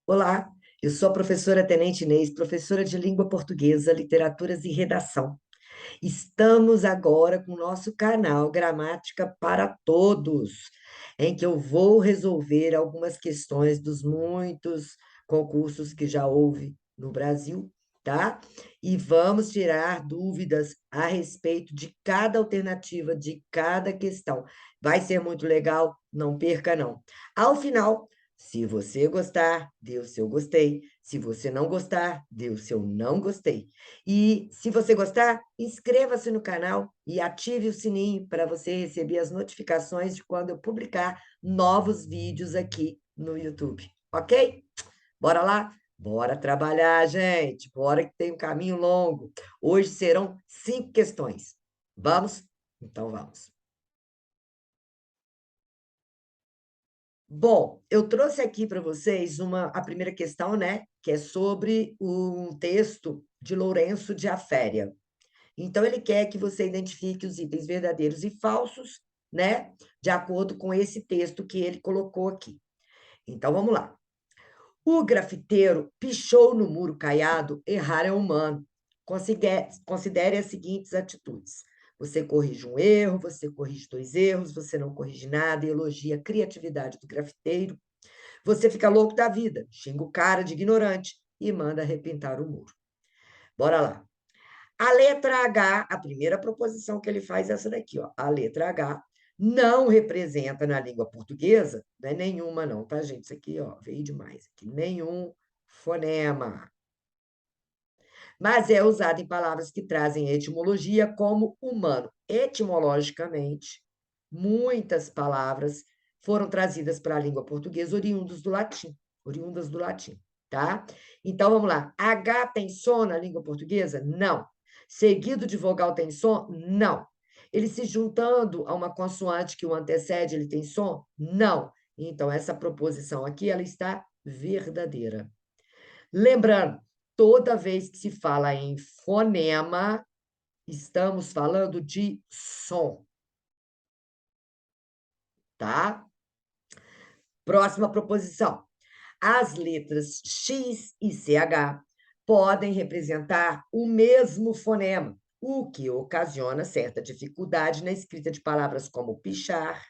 Olá, eu sou a professora Tenente Inês, professora de língua portuguesa, literaturas e redação. Estamos agora com o nosso canal Gramática para Todos, em que eu vou resolver algumas questões dos muitos concursos que já houve no Brasil, tá? E vamos tirar dúvidas a respeito de cada alternativa, de cada questão. Vai ser muito legal, não perca, não. Ao final, se você gostar, dê o seu gostei. Se você não gostar, dê o seu não gostei. E se você gostar, inscreva-se no canal e ative o sininho para você receber as notificações de quando eu publicar novos vídeos aqui no YouTube, ok? Bora lá? Bora trabalhar, gente. Bora que tem um caminho longo. Hoje serão 5 questões. Vamos? Então vamos. Bom, eu trouxe aqui para vocês a primeira questão, né? Que é sobre um texto de Lourenço de Aféria. Então, ele quer que você identifique os itens verdadeiros e falsos, né? De acordo com esse texto que ele colocou aqui. Então, vamos lá. O grafiteiro pichou no muro caiado, errar é humano. Considere as seguintes atitudes. Você corrige um erro, você corrige dois erros, você não corrige nada e elogia a criatividade do grafiteiro. Você fica louco da vida, xinga o cara de ignorante e manda repintar o muro. Bora lá. A letra H, a primeira proposição que ele faz é essa daqui, ó. A letra H não representa na língua portuguesa, não é nenhuma não, tá, gente? Isso aqui, ó, veio demais aqui. Nenhum fonema. Mas é usado em palavras que trazem etimologia como humano. Etimologicamente, muitas palavras foram trazidas para a língua portuguesa oriundas do latim, tá? Então, vamos lá. H tem som na língua portuguesa? Não. Seguido de vogal tem som? Não. Ele se juntando a uma consoante que o antecede, ele tem som? Não. Então, essa proposição aqui, ela está verdadeira. Lembrando, toda vez que se fala em fonema, estamos falando de som, tá? Próxima proposição. As letras X e CH podem representar o mesmo fonema, o que ocasiona certa dificuldade na escrita de palavras como pichar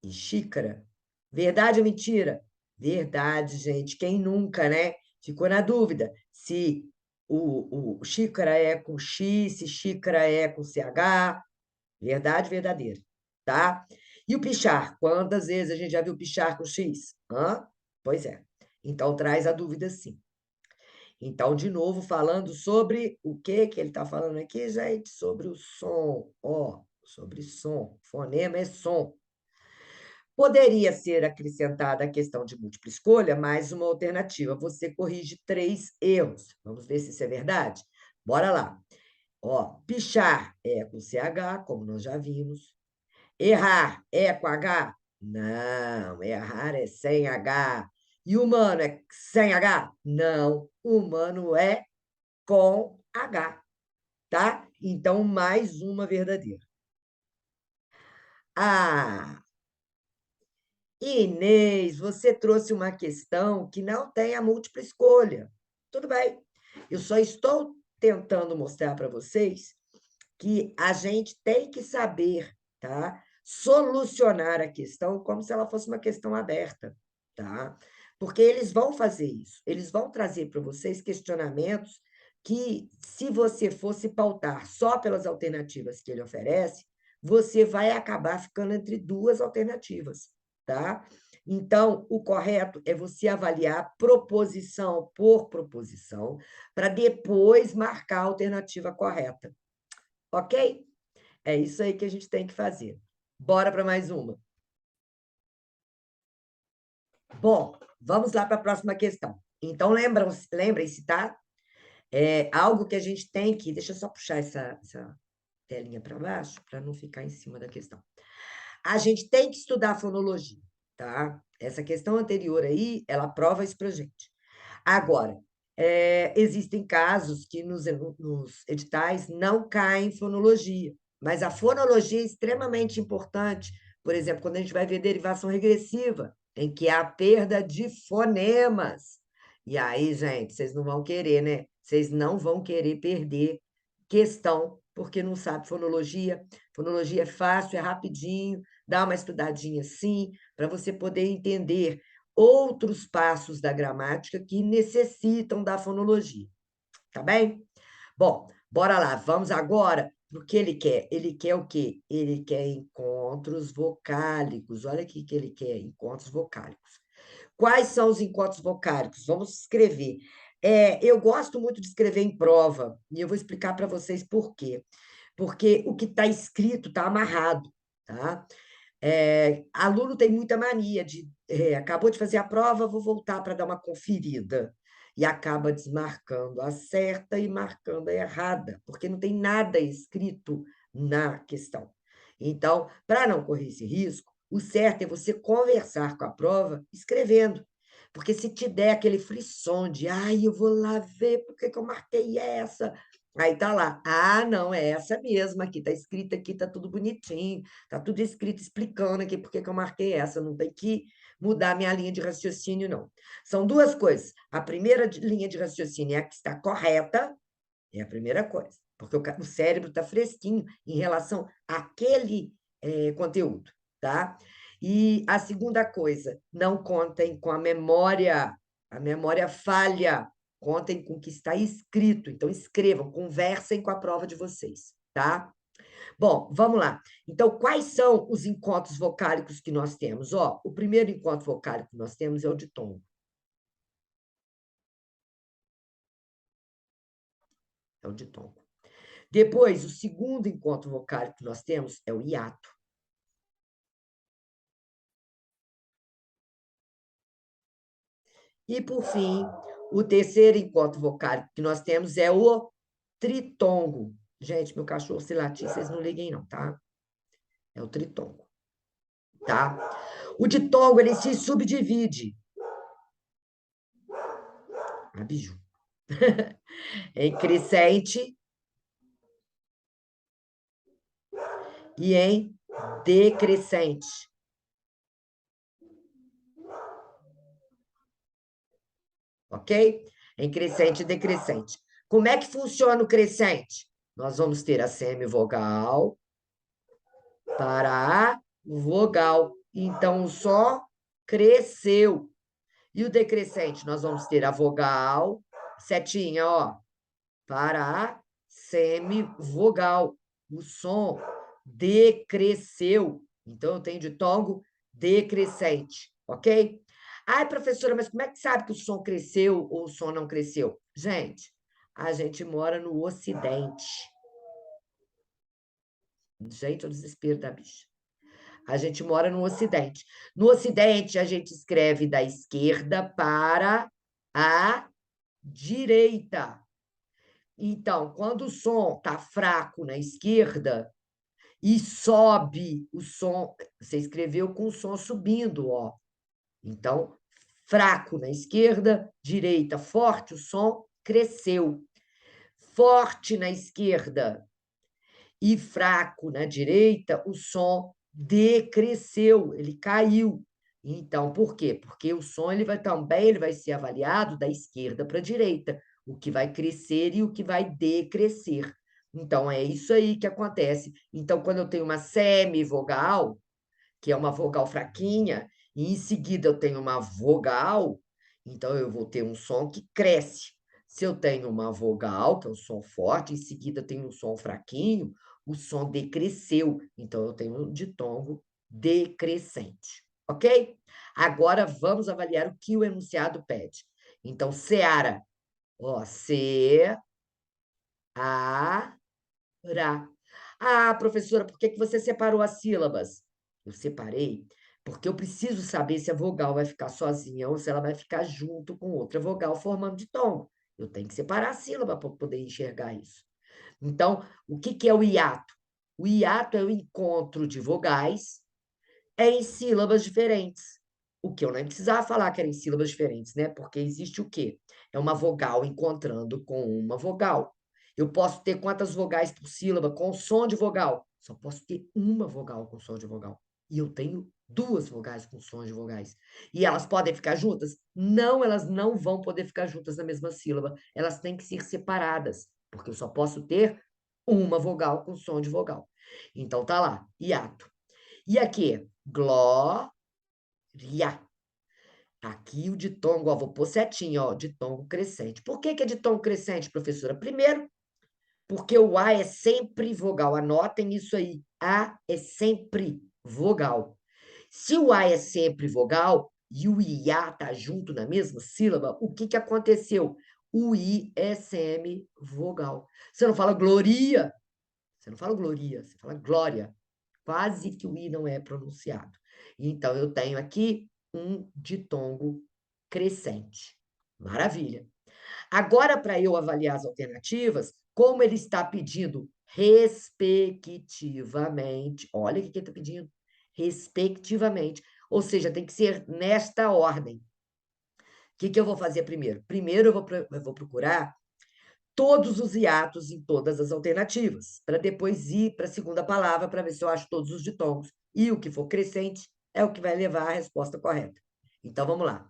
e xícara. Verdade ou mentira? Verdade, gente. Quem nunca, né? Ficou na dúvida se o xícara é com X, se xícara é com CH. Verdade, verdadeira, tá? E o pichar? Quantas vezes a gente já viu pichar com X? Hã? Pois é. Então, traz a dúvida, sim. Então, de novo, falando sobre o que ele está falando aqui, gente? Sobre o som. Ó, sobre som. Fonema é som. Poderia ser acrescentada a questão de múltipla escolha, mais uma alternativa. Você corrige 3 erros. Vamos ver se isso é verdade? Bora lá. Ó, pichar é com CH, como nós já vimos. Errar é com H? Não, errar é sem H. E humano é sem H? Não, humano é com H, tá? Então, mais uma verdadeira. Ah, Inês, você trouxe uma questão que não tem a múltipla escolha. Tudo bem. Eu só estou tentando mostrar para vocês que a gente tem que saber, tá? Solucionar a questão como se ela fosse uma questão aberta, tá? Porque eles vão fazer isso. Eles vão trazer para vocês questionamentos que, se você fosse pautar só pelas alternativas que ele oferece, você vai acabar ficando entre duas alternativas, tá? Então, o correto é você avaliar proposição por proposição, para depois marcar a alternativa correta. Ok? É isso aí que a gente tem que fazer. Bora para mais uma. Bom, vamos lá para a próxima questão. Então, lembrem-se, tá? É algo que a gente tem que. Deixa eu só puxar essa telinha para baixo, para não ficar em cima da questão. A gente tem que estudar fonologia, tá? Essa questão anterior aí, ela prova isso para gente. Agora, existem casos que nos editais não caem fonologia, mas a fonologia é extremamente importante. Por exemplo, quando a gente vai ver derivação regressiva, em que há perda de fonemas. E aí, gente, vocês não vão querer, né? Vocês não vão querer perder questão, porque não sabe fonologia. Fonologia é fácil, é rapidinho, dá uma estudadinha assim, para você poder entender outros passos da gramática que necessitam da fonologia, tá bem? Bom, bora lá, vamos agora para o que ele quer. Ele quer o quê? Ele quer encontros vocálicos. Olha aqui que ele quer, encontros vocálicos. Quais são os encontros vocálicos? Vamos escrever. Eu gosto muito de escrever em prova, e eu vou explicar para vocês por quê. Porque o que está escrito está amarrado, tá? Aluno tem muita mania de acabou de fazer a prova, vou voltar para dar uma conferida. E acaba desmarcando a certa e marcando a errada, porque não tem nada escrito na questão. Então, para não correr esse risco, o certo é você conversar com a prova escrevendo. Porque se te der aquele frisson de, ai, eu vou lá ver por que que eu marquei essa. Aí tá lá, ah, não, é essa mesma, aqui tá escrita aqui, tá tudo bonitinho. Está tudo escrito explicando aqui por que eu marquei essa, não tem que mudar minha linha de raciocínio, não. São duas coisas. A primeira linha de raciocínio é a que está correta, é a primeira coisa, porque o cérebro está fresquinho em relação àquele conteúdo, tá? E a segunda coisa, não contem com a memória falha, contem com o que está escrito. Então, escrevam, conversem com a prova de vocês, tá? Bom, vamos lá. Então, quais são os encontros vocálicos que nós temos? Ó, o primeiro encontro vocálico que nós temos é o ditongo. É o ditongo. Depois, o segundo encontro vocálico que nós temos é o hiato. E, por fim, o terceiro encontro vocálico que nós temos é o tritongo. Gente, meu cachorro se latir, vocês não liguem não, tá? É o tritongo, tá? O ditongo, ele se subdivide. Ah, biju. Em crescente e em decrescente. Ok? Em crescente e decrescente. Como é que funciona o crescente? Nós vamos ter a semivogal para a vogal. Então, o som cresceu. E o decrescente? Nós vamos ter a vogal, setinha, ó, para a semivogal. O som decresceu. Então, eu tenho ditongo decrescente, ok? Ai, professora, mas como é que sabe que o som cresceu ou o som não cresceu? Gente, a gente mora no Ocidente. Gente, é o desespero da bicha. A gente mora no Ocidente. No Ocidente, a gente escreve da esquerda para a direita. Então, quando o som está fraco na esquerda e sobe o som, você escreveu com o som subindo, ó. Então, fraco na esquerda, direita forte, o som cresceu. Forte na esquerda e fraco na direita, o som decresceu, ele caiu. Então, por quê? Porque o som ele vai ser avaliado da esquerda para a direita, o que vai crescer e o que vai decrescer. Então, é isso aí que acontece. Então, quando eu tenho uma semivogal, que é uma vogal fraquinha, e em seguida eu tenho uma vogal, então eu vou ter um som que cresce. Se eu tenho uma vogal, que é um som forte, em seguida eu tenho um som fraquinho, o som decresceu. Então eu tenho um ditongo decrescente. Ok? Agora vamos avaliar o que o enunciado pede. Então, Seara, ó, A, Ra. Ah, professora, por que que você separou as sílabas? Eu separei porque eu preciso saber se a vogal vai ficar sozinha ou se ela vai ficar junto com outra vogal formando ditongo. Eu tenho que separar a sílaba para poder enxergar isso. Então, o que que é o hiato? O hiato é o encontro de vogais em sílabas diferentes. O que eu nem precisava falar que era em sílabas diferentes, né? Porque existe o quê? É uma vogal encontrando com uma vogal. Eu posso ter quantas vogais por sílaba com som de vogal? Só posso ter uma vogal com som de vogal. E eu tenho 2 vogais com sons de vogais. E elas podem ficar juntas? Não, elas não vão poder ficar juntas na mesma sílaba. Elas têm que ser separadas, porque eu só posso ter uma vogal com som de vogal. Então tá lá, hiato. E aqui, glória. Aqui o ditongo, ó, vou pôr setinho, ó, ditongo crescente. Por que que é ditongo crescente, professora? Primeiro, porque o A é sempre vogal. Anotem isso aí. A é sempre vogal. Se o A é sempre vogal e o IA tá junto na mesma sílaba, o que que aconteceu? O I é semivogal. Você não fala gloria, você não fala gloria, você fala glória. Quase que o I não é pronunciado. Então, eu tenho aqui um ditongo crescente. Maravilha. Agora, para eu avaliar as alternativas, como ele está pedindo respectivamente, olha o que ele está pedindo, respectivamente, ou seja, tem que ser nesta ordem. O que que eu vou fazer primeiro? Primeiro eu vou procurar todos os hiatos em todas as alternativas, para depois ir para a segunda palavra, para ver se eu acho todos os ditongos. E o que for crescente é o que vai levar à resposta correta. Então, vamos lá.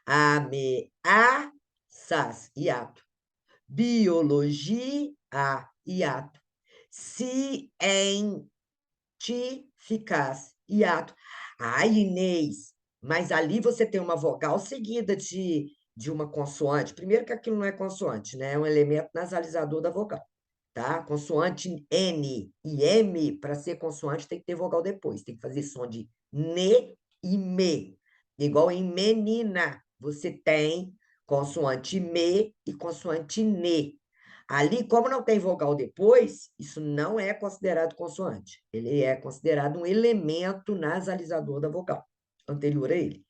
Ameaças, hiato. Biologia, hiato. Cientificas, hiato. Ai, Inês, mas ali você tem uma vogal seguida de uma consoante. Primeiro que aquilo não é consoante, né? É um elemento nasalizador da vogal, tá? Consoante N e M, para ser consoante, tem que ter vogal depois. Tem que fazer som de ne e me. Igual em menina, você tem consoante me e consoante ne. Ali, como não tem vogal depois, isso não é considerado consoante. Ele é considerado um elemento nasalizador da vogal anterior a ele.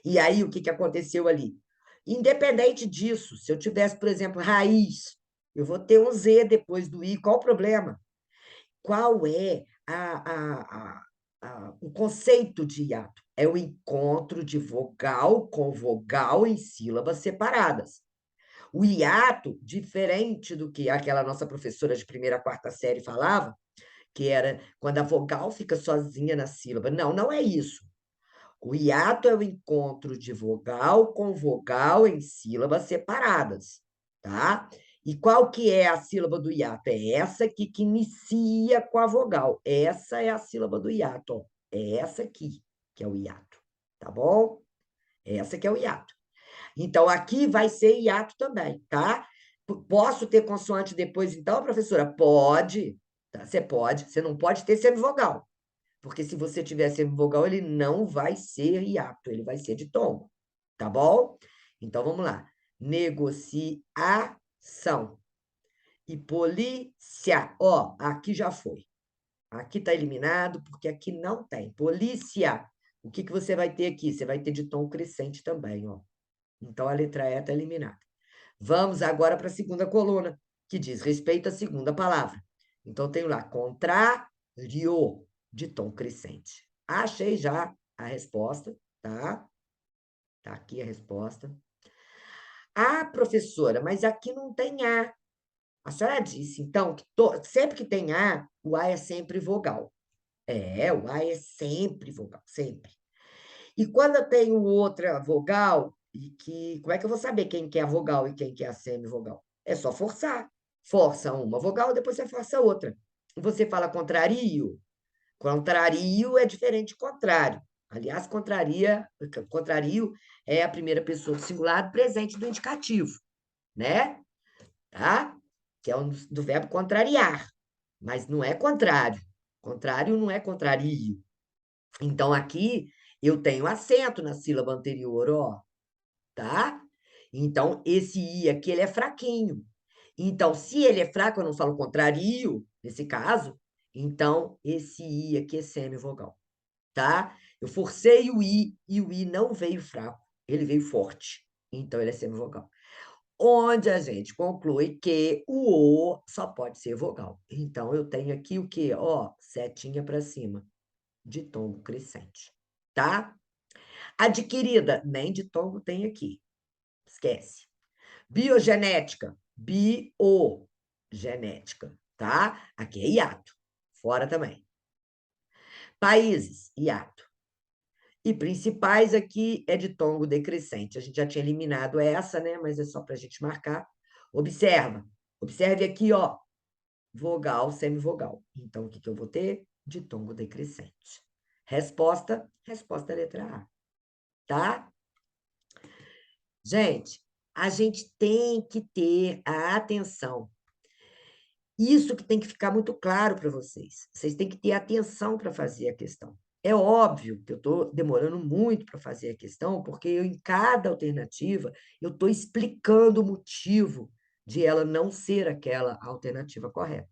E aí, o que que aconteceu ali? Independente disso, se eu tivesse, por exemplo, raiz, eu vou ter um Z depois do I, qual o problema? Qual é o conceito de hiato? É o encontro de vogal com vogal em sílabas separadas. O hiato, diferente do que aquela nossa professora de primeira a quarta série falava, que era quando a vogal fica sozinha na sílaba. Não, não é isso. O hiato é o encontro de vogal com vogal em sílabas separadas, tá? E qual que é a sílaba do hiato? É essa aqui que inicia com a vogal. Essa é a sílaba do hiato, ó. É essa aqui que é o hiato, tá bom? Essa que é o hiato. Então, aqui vai ser hiato também, tá? Posso ter consoante depois, então, professora? Pode, tá? Você pode. Você não pode ter semivogal. Porque se você tiver semivogal, ele não vai ser hiato, ele vai ser de tom, tá bom? Então, vamos lá. Negociação. E polícia. Ó, aqui já foi. Aqui está eliminado, porque aqui não tem. Polícia. O que que você vai ter aqui? Você vai ter de tom crescente também, ó. Então, a letra E está eliminada. Vamos agora para a segunda coluna, que diz respeito à segunda palavra. Então, eu tenho lá, contrário, de tom crescente. Achei já a resposta, tá? Tá aqui a resposta. Ah, professora, mas aqui não tem A. A senhora disse, então, que sempre que tem A, o A é sempre vogal. É, o A é sempre vogal, sempre. E quando eu tenho outra vogal, como é que eu vou saber quem que é a vogal e quem que é a semivogal? É só forçar. Força uma vogal, depois você força outra. Você fala contrário. Contrário é diferente de contrário. Aliás, contrário é a primeira pessoa do singular presente do indicativo, né? Tá? Que é do verbo contrariar. Mas não é contrário. Contrário não é contrário. Então, aqui eu tenho acento na sílaba anterior, ó, tá? Então, esse I aqui, ele é fraquinho. Então, se ele é fraco, eu não falo contrário, nesse caso, então, esse I aqui é semivogal, tá? Eu forcei o I e o I não veio fraco, ele veio forte. Então, ele é semivogal. Onde a gente conclui que o O só pode ser vogal. Então, eu tenho aqui o quê? Ó, setinha para cima de tom crescente, tá? Adquirida, nem de tombo tem aqui. Esquece. Biogenética, biogenética, tá? Aqui é hiato. Fora também. Países, hiato. E principais aqui é ditongo decrescente. A gente já tinha eliminado essa, né? Mas é só para a gente marcar. Observa. Observe aqui, ó. Vogal, semivogal. Então, o que que eu vou ter? Ditongo decrescente. Resposta, resposta letra A. Tá? Gente, a gente tem que ter a atenção. Isso que tem que ficar muito claro para vocês. Vocês têm que ter atenção para fazer a questão. É óbvio que eu estou demorando muito para fazer a questão, porque eu, em cada alternativa, eu estou explicando o motivo de ela não ser aquela alternativa correta.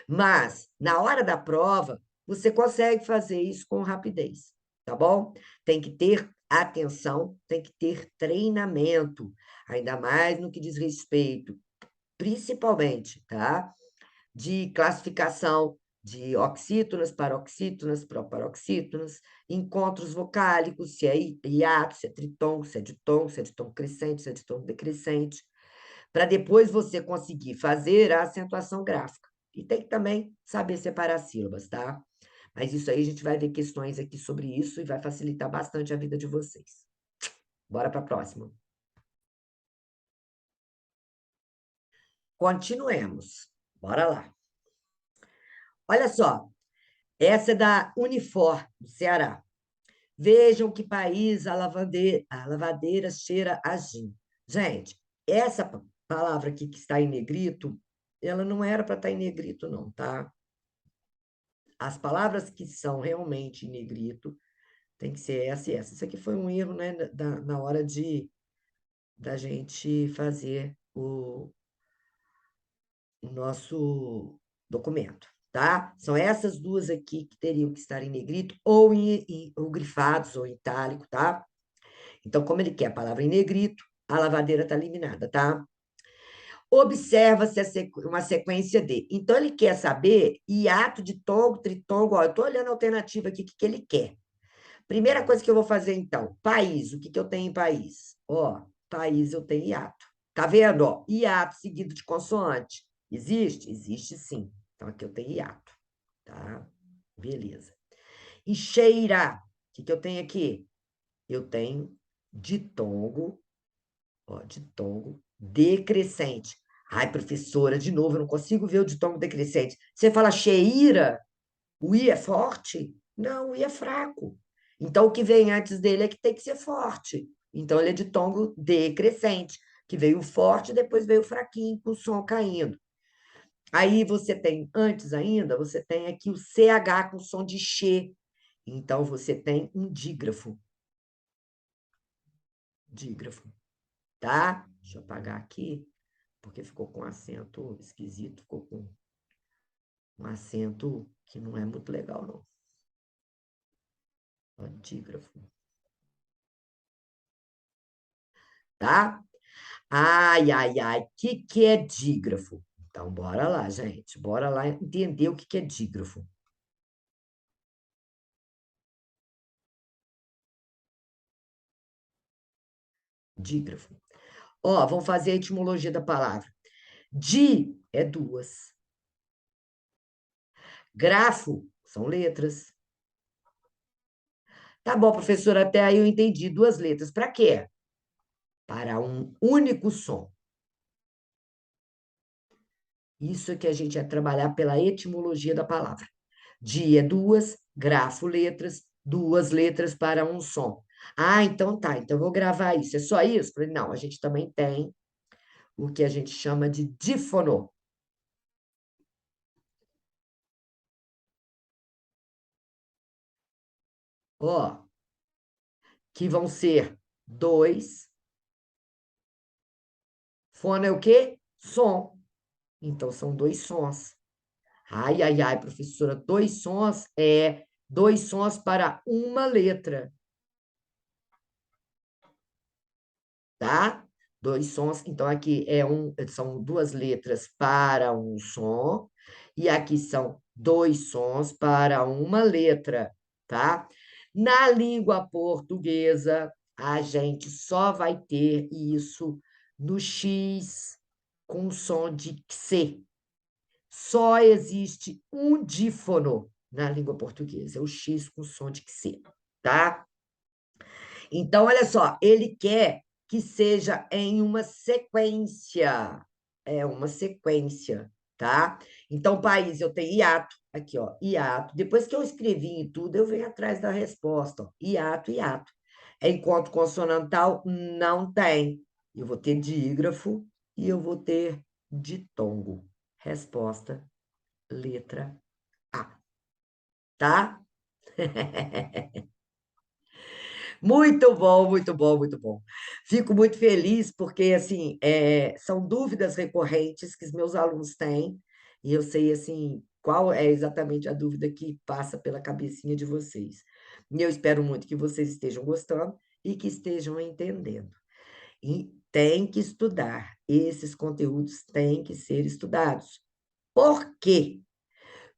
Mas, na hora da prova, você consegue fazer isso com rapidez, tá bom? Tem que ter atenção, tem que ter treinamento, ainda mais no que diz respeito, principalmente, tá? De classificação de oxítonas, paroxítonas, proparoxítonas, encontros vocálicos, se é hiato, se é tritongo, se é ditongo, se é ditongo crescente, se é ditongo decrescente, para depois você conseguir fazer a acentuação gráfica. E tem que também saber separar sílabas, tá? Mas isso aí a gente vai ver questões aqui sobre isso e vai facilitar bastante a vida de vocês. Bora para a próxima. Continuemos. Bora lá. Olha só, essa é da Unifor, do Ceará. Vejam que país a lavadeira cheira a gin. Gente, essa palavra aqui que está em negrito, ela não era para estar em negrito, não, tá? As palavras que são realmente em negrito tem que ser essa e essa. Isso aqui foi um erro, né, na hora da gente fazer o nosso documento, tá? São essas duas aqui que teriam que estar em negrito ou grifados ou em itálico, tá? Então, como ele quer a palavra em negrito, a lavadeira está eliminada, tá? Observa-se uma sequência de. Então, ele quer saber hiato, ditongo, tritongo. Ó, eu estou olhando a alternativa aqui, o que, que ele quer. Primeira coisa que eu vou fazer, então, país. O que, que eu tenho em país? Ó, país eu tenho hiato. Tá vendo? Ó, hiato seguido de consoante. Existe? Existe sim. Então, aqui eu tenho hiato. Tá? Beleza. E cheira. O que, que eu tenho aqui? Eu tenho ditongo, ó, ditongo decrescente. Ai, professora, de novo, eu não consigo ver o ditongo decrescente. Você fala cheira, o i é forte? Não, o i é fraco. Então, o que vem antes dele é que tem que ser forte. Então, ele é ditongo decrescente, que veio forte, depois veio fraquinho, com o som caindo. Aí você tem, antes ainda, você tem aqui o CH com som de che. Então, você tem um dígrafo. Dígrafo. Tá? Deixa eu apagar aqui, porque ficou com um acento esquisito, ficou com um acento que não é muito legal, não. Ó, dígrafo. Tá? Ai, ai, ai, o que é dígrafo? Então, bora lá, gente. Bora lá entender o que é dígrafo. Dígrafo. Ó, vamos fazer a etimologia da palavra. Di é duas. Grafo são letras. Tá bom, professora, até aí eu entendi. Duas letras. Para quê? Para um único som. Isso é que a gente vai trabalhar pela etimologia da palavra. Di é duas, grafo letras, duas letras para um som. Ah, então tá, então eu vou gravar isso. É só isso? Falei, não, a gente também tem o que a gente chama de dífono. Ó, que vão ser dois. Fono é o quê? Som. Então são dois sons. Ai, ai, ai, professora, dois sons é dois sons para uma letra, tá? Dois sons, então aqui são duas letras para um som, e aqui são dois sons para uma letra, tá? Na língua portuguesa, a gente só vai ter isso no X com som de xe. Só existe um dífono na língua portuguesa, é o X com som de xe, tá? Então, olha só, ele quer que seja em uma sequência. É uma sequência, tá? Então, país, eu tenho hiato. Aqui, ó, hiato. Depois que eu escrevi e tudo, eu venho atrás da resposta. Ó. Hiato, hiato. É encontro consonantal? Não tem. Eu vou ter dígrafo e eu vou ter ditongo. Resposta, letra A, tá? Muito bom, muito bom, muito bom. Fico muito feliz porque, assim, são dúvidas recorrentes que os meus alunos têm, e eu sei, assim, qual é exatamente a dúvida que passa pela cabecinha de vocês. E eu espero muito que vocês estejam gostando e que estejam entendendo. E tem que estudar. Esses conteúdos têm que ser estudados. Por quê?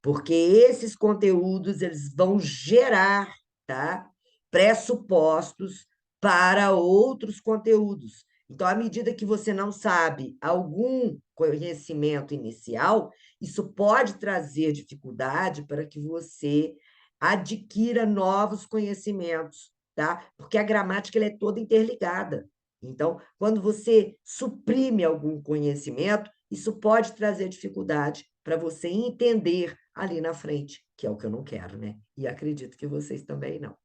Porque esses conteúdos eles vão gerar, tá, pressupostos para outros conteúdos. Então, à medida que você não sabe algum conhecimento inicial, isso pode trazer dificuldade para que você adquira novos conhecimentos, tá? Porque a gramática ela é toda interligada. Então, quando você suprime algum conhecimento, isso pode trazer dificuldade para você entender ali na frente, que é o que eu não quero, né? E acredito que vocês também não.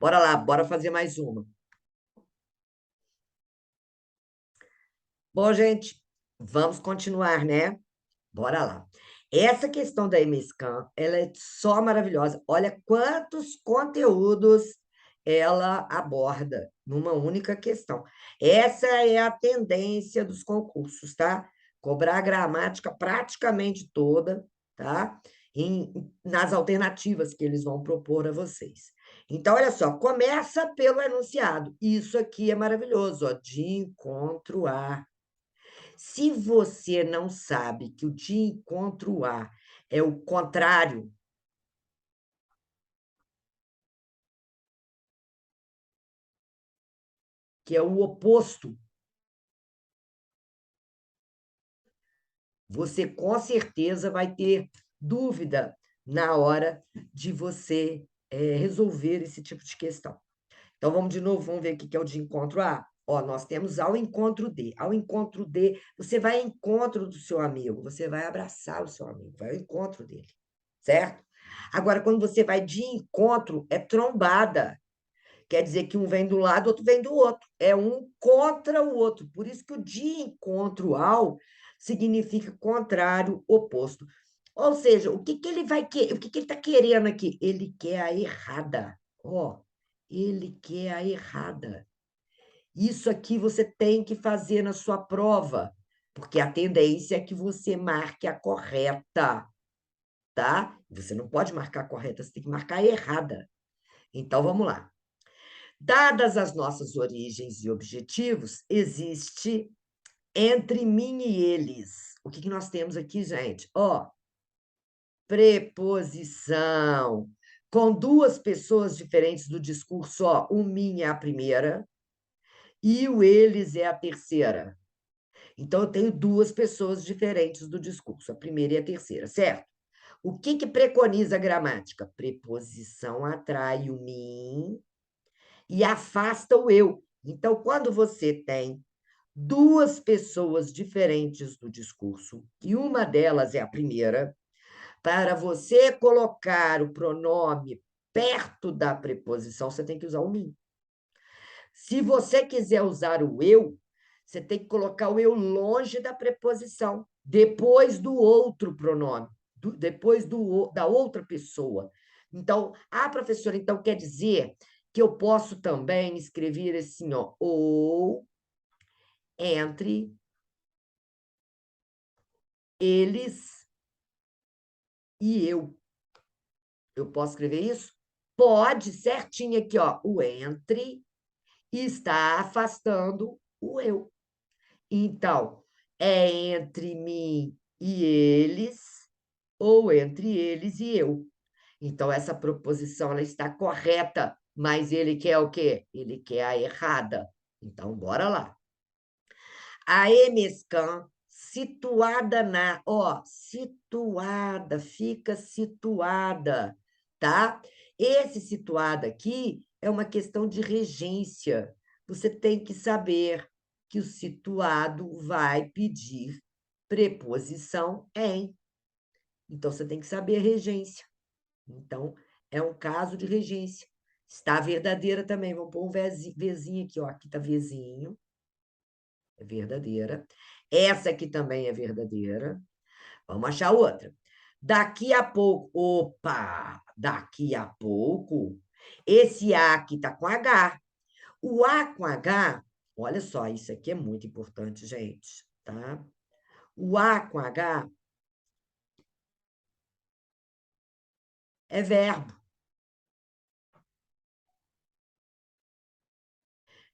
Bora lá, bora fazer mais uma. Bom, gente, vamos continuar, né? Bora lá. Essa questão da MSCAN, ela é só maravilhosa. Olha quantos conteúdos ela aborda numa única questão. Essa é a tendência dos concursos, tá? Cobrar a gramática praticamente toda, tá? Nas alternativas que eles vão propor a vocês. Então, olha só, começa pelo enunciado. Isso aqui é maravilhoso, ó, de encontro a. Se você não sabe que o de encontro a é o contrário, que é o oposto, você com certeza vai ter dúvida na hora de você resolver esse tipo de questão. Então, vamos de novo, vamos ver o que é o de encontro A. Ó, nós temos ao encontro D. Ao encontro D, você vai ao encontro do seu amigo, você vai abraçar o seu amigo, vai ao encontro dele, certo? Agora, quando você vai de encontro, é trombada. Quer dizer que um vem do lado, outro vem do outro. É um contra o outro. Por isso que o de encontro ao significa contrário, oposto. Ou seja, o que que ele vai querer? O que que ele está querendo aqui? Ele quer a errada. Ó, ele quer a errada. Isso aqui você tem que fazer na sua prova, porque a tendência é que você marque a correta, tá? Você não pode marcar a correta, você tem que marcar a errada. Então, vamos lá. Dadas as nossas origens e objetivos, existe entre mim e eles. O que que nós temos aqui, gente? Ó, preposição. Com duas pessoas diferentes do discurso, ó, o mim é a primeira e o eles é a terceira. Então, eu tenho duas pessoas diferentes do discurso, a primeira e a terceira, certo? O que que preconiza a gramática? Preposição atrai o mim e afasta o eu. Então, quando você tem duas pessoas diferentes do discurso, e uma delas é a primeira, para você colocar o pronome perto da preposição, você tem que usar o mim. Se você quiser usar o eu, você tem que colocar o eu longe da preposição, depois do outro pronome, depois da outra pessoa. Então, professora, então quer dizer que eu posso também escrever assim, ó, ou entre eles e eu. Eu posso escrever isso? Pode, certinho aqui, ó. O entre está afastando o eu. Então, é entre mim e eles, ou entre eles e eu. Então, essa proposição ela está correta, mas ele quer o quê? Ele quer a errada. Então, bora lá. A EMESCAN, situada na, ó, situada, fica situada, tá? Esse situado aqui é uma questão de regência. Você tem que saber que o situado vai pedir preposição em. Então, você tem que saber a regência. Então, é um caso de regência. Está verdadeira também. Vamos pôr um vezinho aqui, ó. Aqui está vezinho. É verdadeira. Essa aqui também é verdadeira. Vamos achar outra. Daqui a pouco. Opa! Daqui a pouco. Esse A aqui está com H. O A com H, olha só, isso aqui é muito importante, gente, tá? O A com H é verbo.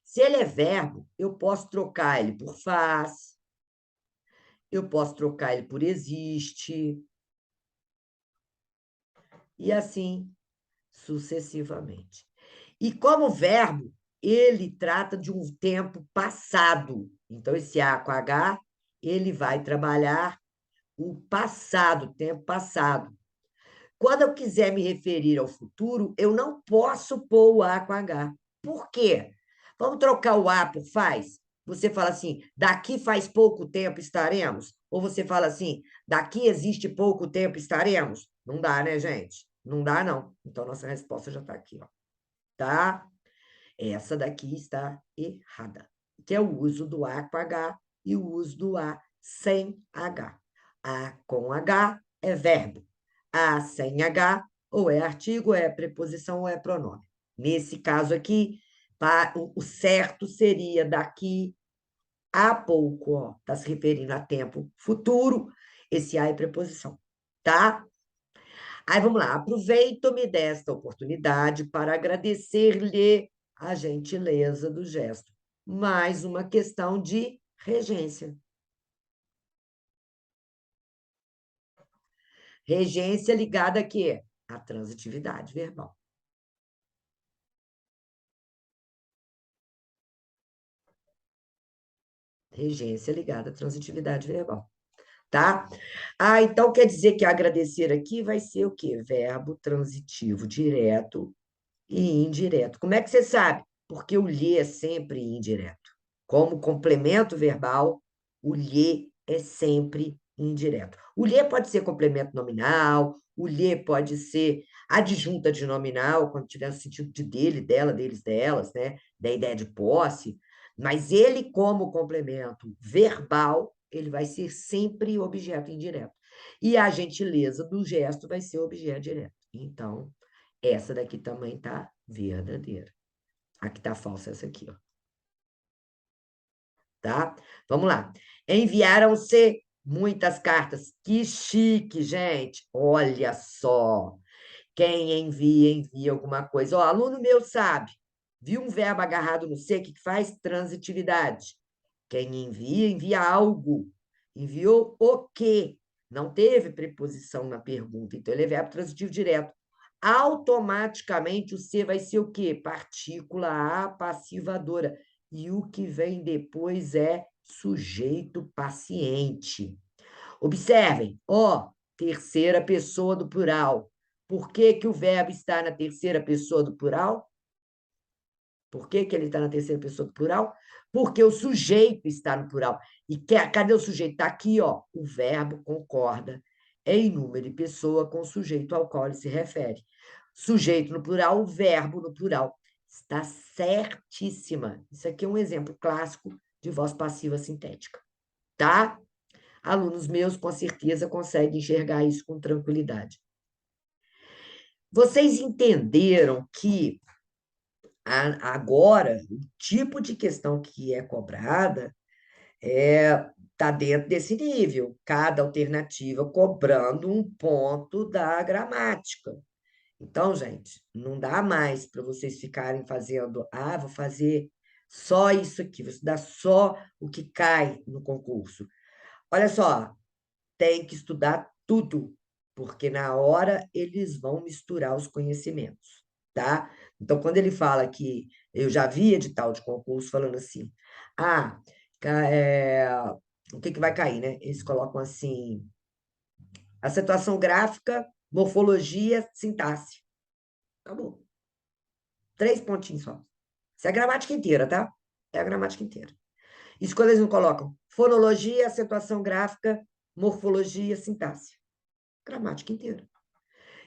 Se ele é verbo, eu posso trocar ele por faz, eu posso trocar ele por existe, e assim sucessivamente. E como verbo, ele trata de um tempo passado. Então, esse A com H, ele vai trabalhar o passado, o tempo passado. Quando eu quiser me referir ao futuro, eu não posso pôr o A com H. Por quê? Vamos trocar o A por faz? Você fala assim, daqui faz pouco tempo estaremos? Ou você fala assim, daqui existe pouco tempo estaremos? Não dá, né, gente? Não dá, não. Então, nossa resposta já está aqui, ó. Tá? Essa daqui está errada, que é o uso do A com H e o uso do A sem H. A com H é verbo. A sem H ou é artigo, ou é preposição, ou é pronome. Nesse caso aqui, o certo seria daqui a pouco, ó, está se referindo a tempo futuro, esse A é preposição, tá? Aí vamos lá, aproveito-me desta oportunidade para agradecer-lhe a gentileza do gesto. Mais uma questão de regência. Regência ligada a quê? À transitividade verbal. Regência ligada à transitividade verbal. Tá? Ah, então quer dizer que agradecer aqui vai ser o quê? Verbo transitivo direto e indireto. Como é que você sabe? Porque o lhe é sempre indireto. Como complemento verbal, o lhe é sempre indireto. O lhe pode ser complemento nominal, o lhe pode ser adjunta de nominal, quando tiver no sentido de dele, dela, deles, delas, né? Da ideia de posse. Mas ele, como complemento verbal, ele vai ser sempre objeto indireto. E a gentileza do gesto vai ser objeto direto. Então, essa daqui também tá verdadeira. Aqui tá falsa essa aqui, ó. Tá? Vamos lá. Enviaram-se muitas cartas. Que chique, gente. Olha só. Quem envia, envia alguma coisa. Ó, aluno meu sabe. Viu um verbo agarrado no C, o que faz? Transitividade. Quem envia, envia algo. Enviou o quê? Não teve preposição na pergunta, então ele é verbo transitivo direto. Automaticamente o C vai ser o quê? Partícula A passivadora. E o que vem depois é sujeito paciente. Observem, ó, terceira pessoa do plural. Por que que o verbo está na terceira pessoa do plural? Por que que ele está na terceira pessoa do plural? Porque o sujeito está no plural. E cadê o sujeito? Está aqui, ó. O verbo concorda em número e pessoa com o sujeito ao qual ele se refere. Sujeito no plural, o verbo no plural. Está certíssima. Isso aqui é um exemplo clássico de voz passiva sintética. Tá? Alunos meus, com certeza, conseguem enxergar isso com tranquilidade. Vocês entenderam que agora, o tipo de questão que é cobrada está dentro desse nível, cada alternativa cobrando um ponto da gramática. Então, gente, não dá mais para vocês ficarem fazendo, vou fazer só isso aqui, vou estudar só o que cai no concurso. Olha só, tem que estudar tudo, porque na hora eles vão misturar os conhecimentos, tá? Então, quando ele fala que eu já vi edital de concurso falando assim, ah, o que que vai cair, né? Eles colocam assim, acentuação gráfica, morfologia, sintaxe. Acabou. 3 pontinhos só. Isso é a gramática inteira, tá? É a gramática inteira. Isso quando eles não colocam fonologia, acentuação gráfica, morfologia, sintaxe. Gramática inteira.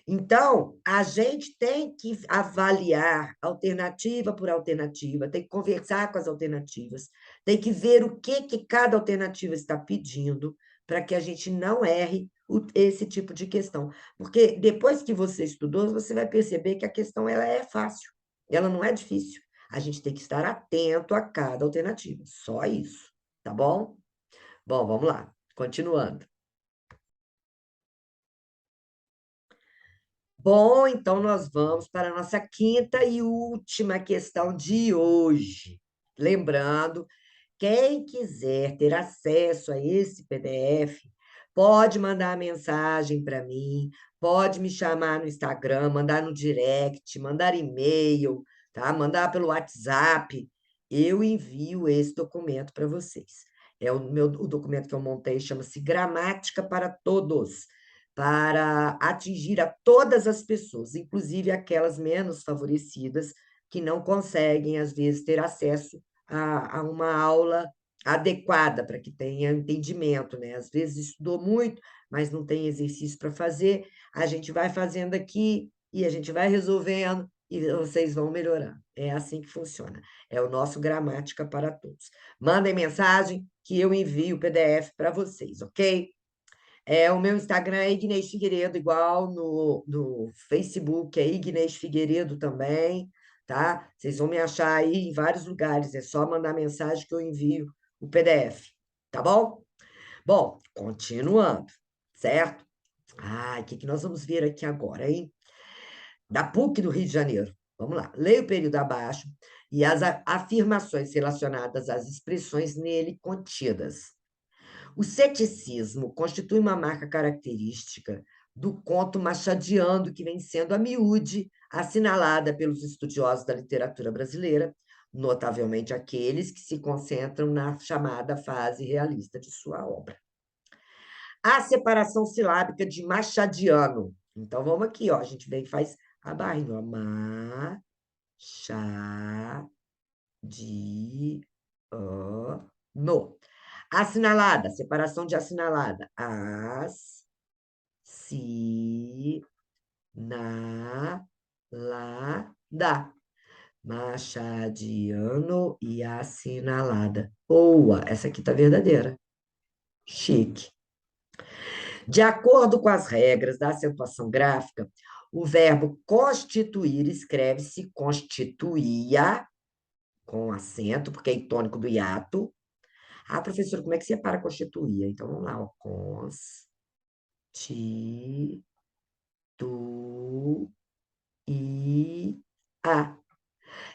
Então, a gente tem que avaliar alternativa por alternativa, tem que conversar com as alternativas, tem que ver o que cada alternativa está pedindo, para que a gente não erre esse tipo de questão. Porque depois que você estudou, você vai perceber que a questão ela é fácil, ela não é difícil. A gente tem que estar atento a cada alternativa, só isso, tá bom? Bom, vamos lá, continuando. Bom, então nós vamos para a nossa quinta e última questão de hoje. Lembrando, quem quiser ter acesso a esse PDF, pode mandar mensagem para mim, pode me chamar no Instagram, mandar no direct, mandar e-mail, tá? Mandar pelo WhatsApp. Eu envio esse documento para vocês. É o documento que eu montei, chama-se Gramática para Todos, para atingir a todas as pessoas, inclusive aquelas menos favorecidas, que não conseguem, às vezes, ter acesso a uma aula adequada para que tenha entendimento, né? Às vezes estudou muito, mas não tem exercício para fazer. A gente vai fazendo aqui e a gente vai resolvendo e vocês vão melhorando. É assim que funciona. É o nosso Gramática para Todos. Mandem mensagem que eu envio o PDF para vocês, ok? O meu Instagram é Ignez Figueiredo, igual no Facebook, é Ignez Figueiredo também, tá? Vocês vão me achar aí em vários lugares, é só mandar mensagem que eu envio o PDF, tá bom? Bom, continuando, certo? O que nós vamos ver aqui agora, hein? Da PUC do Rio de Janeiro. Vamos lá. Leia o período abaixo e as afirmações relacionadas às expressões nele contidas. O ceticismo constitui uma marca característica do conto machadiano que vem sendo a miúde assinalada pelos estudiosos da literatura brasileira, notavelmente aqueles que se concentram na chamada fase realista de sua obra. A separação silábica de machadiano. Então, vamos aqui, ó, a gente vem e faz a barrinha. No. Assinalada, separação de assinalada. Assinalada. Machadiano e assinalada. Boa, essa aqui tá verdadeira. Chique. De acordo com as regras da acentuação gráfica, o verbo constituir escreve-se constituía, com acento, porque é tônico do hiato. Professora, como é que separa constituía? Então, vamos lá, ó. Constituía.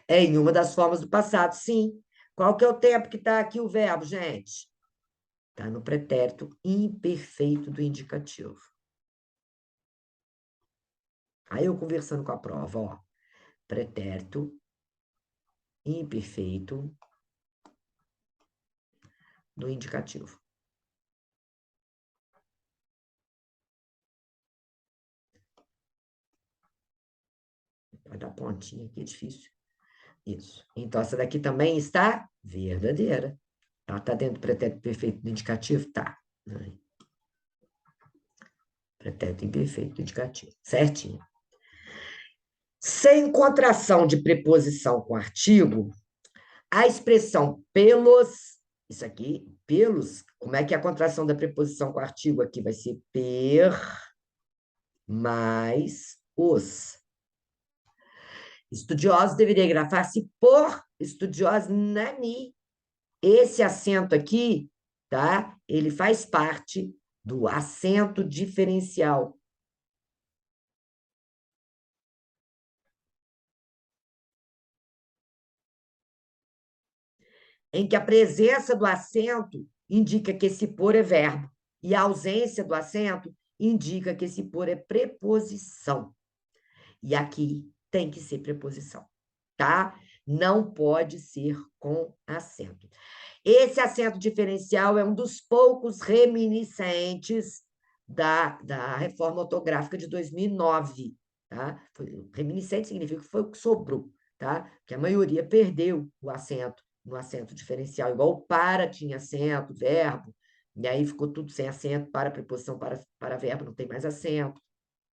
É em uma das formas do passado, sim. Qual que é o tempo que está aqui o verbo, gente? Está no pretérito imperfeito do indicativo. Aí eu conversando com a prova, ó. Pretérito imperfeito do indicativo. Vai dar pontinha aqui, é difícil. Isso. Então, essa daqui também está verdadeira. Ela está dentro do pretérito perfeito do indicativo? Tá. Pretérito imperfeito do indicativo. Certinho. Sem contração de preposição com artigo, a expressão pelos, isso aqui, pelos, como é que é a contração da preposição com artigo aqui? Vai ser per mais os. Estudiosos deveria grafar-se por estudiosos nani. Esse acento aqui, tá? Ele faz parte do acento diferencial. Em que a presença do acento indica que esse por é verbo e a ausência do acento indica que esse por é preposição. E aqui tem que ser preposição, tá? Não pode ser com acento. Esse acento diferencial é um dos poucos reminiscentes da reforma ortográfica de 2009, tá? Reminiscente significa que foi o que sobrou, tá? Porque a maioria perdeu o acento no acento diferencial, igual o para tinha acento, verbo, e aí ficou tudo sem acento, para preposição, para verbo, não tem mais acento.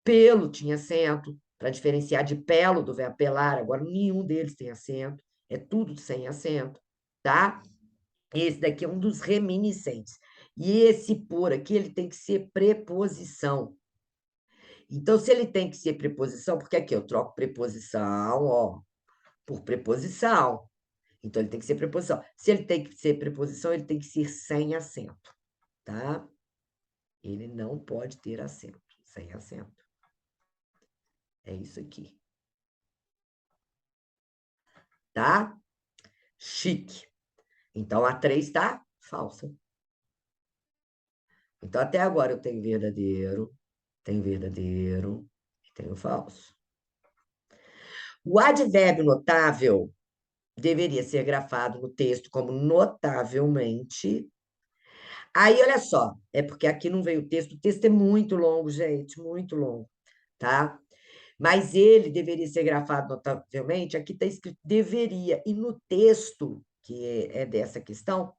Pelo tinha acento, para diferenciar de pelo do verbo pelar, agora nenhum deles tem acento, é tudo sem acento, tá? Esse daqui é um dos reminiscentes. E esse por aqui, ele tem que ser preposição. Então, se ele tem que ser preposição, porque aqui eu troco preposição, ó, por preposição. Então, ele tem que ser preposição. Se ele tem que ser preposição, ele tem que ser sem acento, tá? Ele não pode ter acento, sem acento. É isso aqui. Tá? Chique. Então, a 3 está falsa. Então, até agora eu tenho verdadeiro e tenho falso. O advérbio notável deveria ser grafado no texto como notavelmente. Aí, olha só, é porque aqui não veio o texto é muito longo, gente, muito longo, tá? Mas ele deveria ser grafado notavelmente, aqui está escrito deveria, e no texto, que é dessa questão,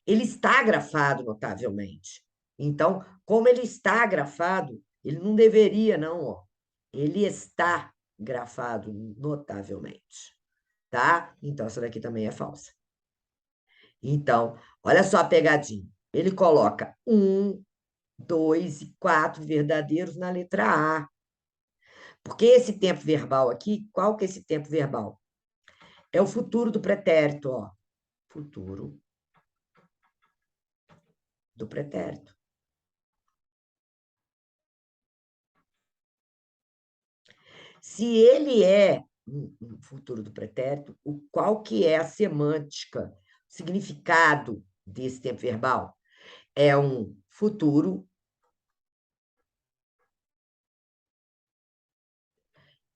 ele está grafado notavelmente. Então, como ele está grafado, ele não deveria, não, ó. Ele está grafado notavelmente, tá? Então, essa daqui também é falsa. Então, olha só a pegadinha. Ele coloca 1, 2 e 4 verdadeiros na letra A. Porque esse tempo verbal aqui, qual que é esse tempo verbal? É o futuro do pretérito, ó. Futuro do pretérito. Se ele é um futuro do pretérito, qual que é a semântica, o significado desse tempo verbal? É um futuro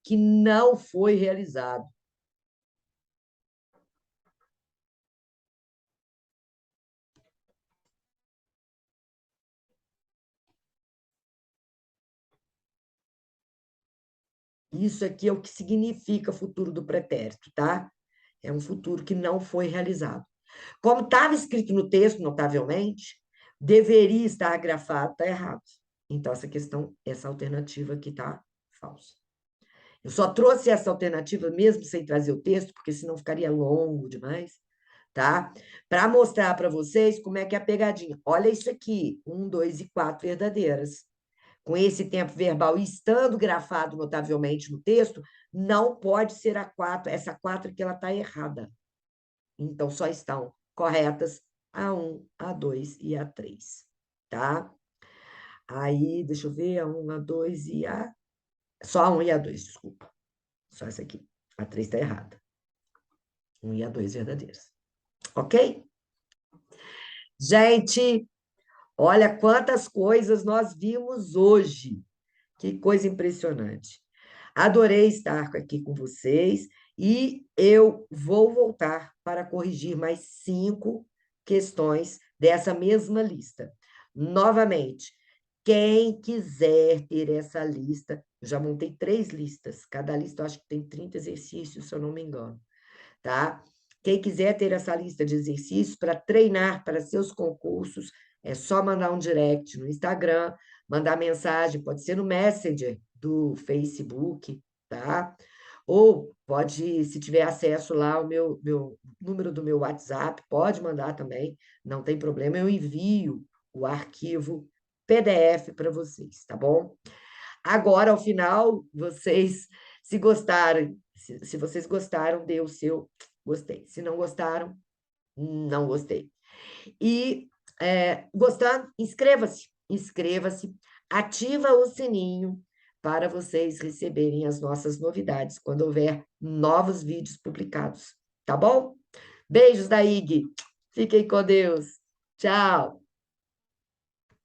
que não foi realizado. Isso aqui é o que significa futuro do pretérito, tá? É um futuro que não foi realizado. Como estava escrito no texto, notavelmente, deveria estar grafado, está errado. Então, essa questão, essa alternativa aqui está falsa. Eu só trouxe essa alternativa mesmo sem trazer o texto, porque senão ficaria longo demais, tá? Para mostrar para vocês como é que é a pegadinha. Olha isso aqui, 1, 2 e 4 verdadeiras. Com esse tempo verbal estando grafado notavelmente no texto, não pode ser a 4. Essa 4 aqui ela está errada. Então, só estão corretas a 1, a 2 e a 3, tá? Aí, deixa eu ver, a 1, a 2 e a... Só a 1 e a 2, desculpa. Só essa aqui. A 3 está errada. 1 e a 2 verdadeiras. Ok? Gente, olha quantas coisas nós vimos hoje. Que coisa impressionante. Adorei estar aqui com vocês e eu vou voltar para corrigir mais 5 questões dessa mesma lista. Novamente, quem quiser ter essa lista, eu já montei 3 listas, cada lista eu acho que tem 30 exercícios, se eu não me engano, tá? Quem quiser ter essa lista de exercícios para treinar para seus concursos, é só mandar um direct no Instagram, mandar mensagem, pode ser no Messenger do Facebook, tá? Ou pode, se tiver acesso lá ao meu número do meu WhatsApp, pode mandar também, não tem problema, eu envio o arquivo PDF para vocês, tá bom? Agora, ao final, vocês, se gostarem, se vocês gostaram, dê o seu gostei. Se não gostaram, não gostei. E gostando, inscreva-se, ativa o sininho para vocês receberem as nossas novidades quando houver novos vídeos publicados, tá bom? Beijos da IG. Fiquem com Deus. Tchau.